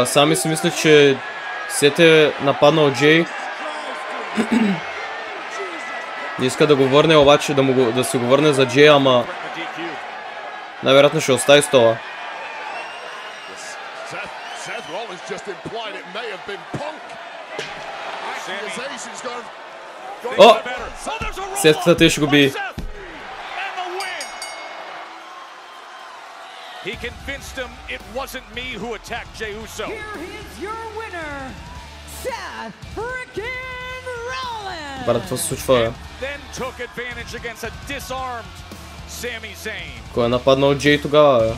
Сами си мислех, че Сет е нападнал Джей. Не иска да го върне, обаче да се го върне за Джей, ама най-вероятно ще остави стола. О! Сетката те ще го би. He convinced him it wasn't me who attacked Jey Uso. Here is your winner, Seth freaking Rollins. Брат, какво се случва? Then took advantage against a disarmed Sami Zayn. Кой е нападнал Джей тогава?